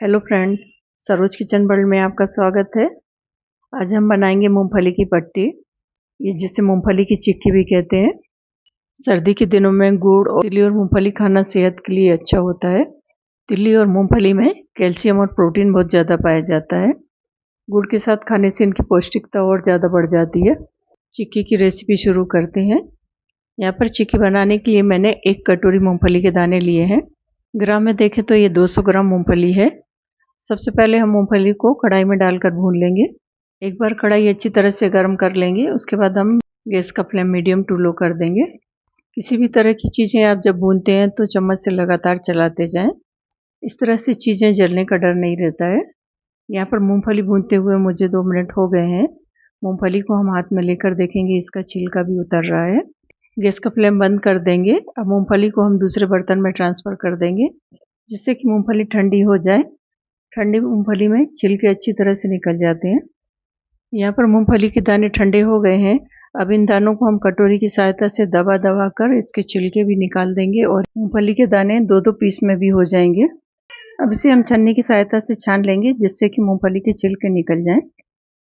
Hello friends, Saroj kitchen world में आपका स्वागत है। आज हम बनाएंगे मूंगफली की पट्टी, ये जिसे मूंगफली की चिक्की भी कहते हैं। सर्दी के दिनों में गुड़ और तिल्ली और मूंगफली खाना सेहत के लिए अच्छा होता है। तिल्ली और मूंगफली में कैल्शियम और प्रोटीन बहुत ज़्यादा पाया जाता है। गुड़ के साथ खाने से इनकी पौष्टिकता और ज़्यादा बढ़ जाती है। चिक्की की रेसिपी शुरू करते हैं। यहाँ पर चिक्की बनाने के लिए मैंने 1 कटोरी मूँगफली के दाने लिए हैं। ग्राम में देखें तो ये 200 ग्राम मूँगफली है। सबसे पहले हम मूंगफली को कढ़ाई में डालकर भून लेंगे। एक बार कढ़ाई अच्छी तरह से गर्म कर लेंगे, उसके बाद हम गैस का फ्लेम मीडियम टू लो कर देंगे। किसी भी तरह की चीज़ें आप जब भूनते हैं तो चम्मच से लगातार चलाते जाएं। इस तरह से चीज़ें जलने का डर नहीं रहता है। यहाँ पर मूंगफली भूनते हुए मुझे 2 मिनट हो गए हैं। मूंगफली को हम हाथ में लेकर देखेंगे, इसका छिलका भी उतर रहा है। गैस का फ्लेम बंद कर देंगे। अब मूँगफली को हम दूसरे बर्तन में ट्रांसफ़र कर देंगे, जिससे कि मूँगफली ठंडी हो जाए। ठंडी मूंगफली में छिलके अच्छी तरह से निकल जाते हैं। यहाँ पर मूंगफली के दाने ठंडे हो गए हैं। अब इन दानों को हम कटोरी की सहायता से दबा दबा कर इसके छिलके भी निकाल देंगे और मूंगफली के दाने 2-2 पीस में भी हो जाएंगे। अब इसे हम छन्नी की सहायता से छान लेंगे, जिससे कि मूंगफली के छिलके निकल जाएं।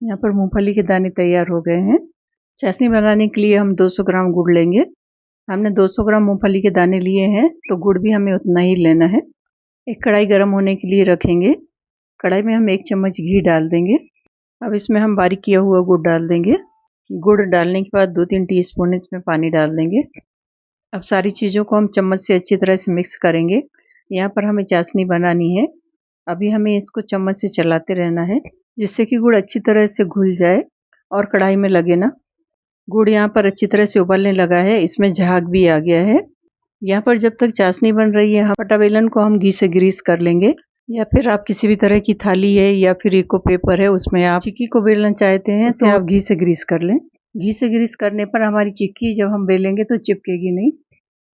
यहाँ पर मूंगफली के दाने तैयार हो गए हैं। चाशनी बनाने के लिए हम 200 ग्राम गुड़ लेंगे। हमने 200 ग्राम मूंगफली के दाने लिए हैं, तो गुड़ भी हमें उतना ही लेना है। एक कढ़ाई गर्म होने के लिए रखेंगे। कढ़ाई में हम 1 चम्मच घी डाल देंगे। अब इसमें हम बारीक किया हुआ गुड़ डाल देंगे। गुड़ डालने के बाद 2-3 टीस्पून इसमें पानी डाल देंगे। अब सारी चीज़ों को हम चम्मच से अच्छी तरह से मिक्स करेंगे। यहाँ पर हमें चाशनी बनानी है। अभी हमें इसको चम्मच से चलाते रहना है, जिससे कि गुड़ अच्छी तरह से घुल जाए और कढ़ाई में लगे ना। गुड़ यहाँ पर अच्छी तरह से उबलने लगा है, इसमें झाग भी आ गया है। यहाँ पर जब तक चाशनी बन रही है, पटा बेलन को हम घी से ग्रीस कर लेंगे, या फिर आप किसी भी तरह की थाली है या फिर इको पेपर है, उसमें आप चिक्की को बेलना चाहते हैं तो आप घी से ग्रीस कर लें। घी से ग्रीस करने पर हमारी चिक्की जब हम बेलेंगे तो चिपकेगी नहीं।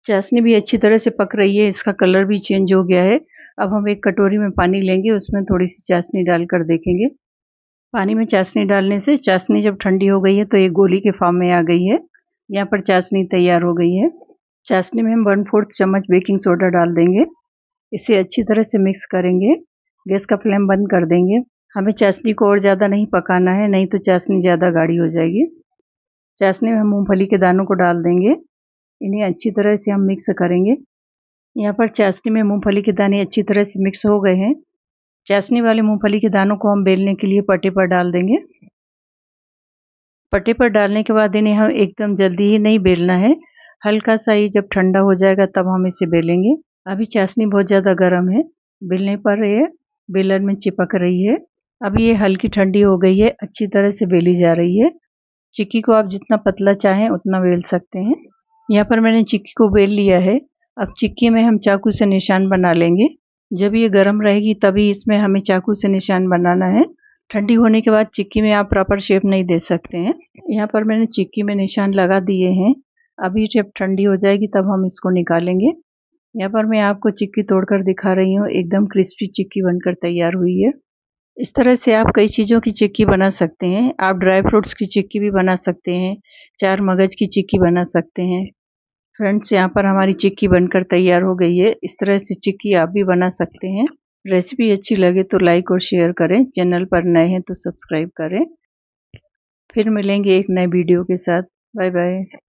चाशनी भी अच्छी तरह से पक रही है, इसका कलर भी चेंज हो गया है। अब हम 1 कटोरी में पानी लेंगे, उसमें थोड़ी सी चाशनी डालकर देखेंगे। पानी में चाशनी डालने से चाशनी जब ठंडी हो गई है तो एक गोली के फॉर्म में आ गई है। यहाँ पर चाशनी तैयार हो गई है। चाशनी में हम 1/4 चम्मच बेकिंग सोडा डाल देंगे। इसे अच्छी तरह से मिक्स करेंगे। गैस का फ्लेम बंद कर देंगे। हमें चाशनी को और ज़्यादा नहीं पकाना है, नहीं तो चाशनी ज़्यादा गाढ़ी हो जाएगी। चाशनी में हम मूंगफली के दानों को डाल देंगे। इन्हें अच्छी तरह से हम मिक्स करेंगे। यहाँ पर चाशनी में मूंगफली के दाने अच्छी तरह से मिक्स हो गए हैं। चाशनी वाले मूंगफली के दानों को हम बेलने के लिए पट्टे पर डाल देंगे। पट्टे पर डालने के बाद इन्हें हम एकदम जल्दी ही नहीं बेलना है, हल्का सा ही जब ठंडा हो जाएगा तब हम इसे बेलेंगे। अभी चाशनी बहुत ज़्यादा गर्म है, बेलने पर ये बेलन में चिपक रही है। अब ये हल्की ठंडी हो गई है, अच्छी तरह से बेली जा रही है। चिक्की को आप जितना पतला चाहें उतना बेल सकते हैं। यहाँ पर मैंने चिक्की को बेल लिया है। अब चिक्की में हम चाकू से निशान बना लेंगे। जब ये गर्म रहेगी तभी इसमें हमें चाकू से निशान बनाना है। ठंडी होने के बाद चिक्की में आप प्रॉपर शेप नहीं दे सकते हैं। यहाँ पर मैंने चिक्की में निशान लगा दिए हैं। अभी जब ठंडी हो जाएगी तब हम इसको निकालेंगे। यहाँ पर मैं आपको चिक्की तोड़कर दिखा रही हूँ, एकदम क्रिस्पी चिक्की बनकर तैयार हुई है। इस तरह से आप कई चीज़ों की चिक्की बना सकते हैं। आप ड्राई फ्रूट्स की चिक्की भी बना सकते हैं, 4 मगज की चिक्की बना सकते हैं। फ्रेंड्स, यहाँ पर हमारी चिक्की बनकर तैयार हो गई है। इस तरह से चिक्की आप भी बना सकते हैं। रेसिपी अच्छी लगे तो लाइक और शेयर करें। चैनल पर नए हैं तो सब्सक्राइब करें। फिर मिलेंगे एक नए वीडियो के साथ। Bye bye.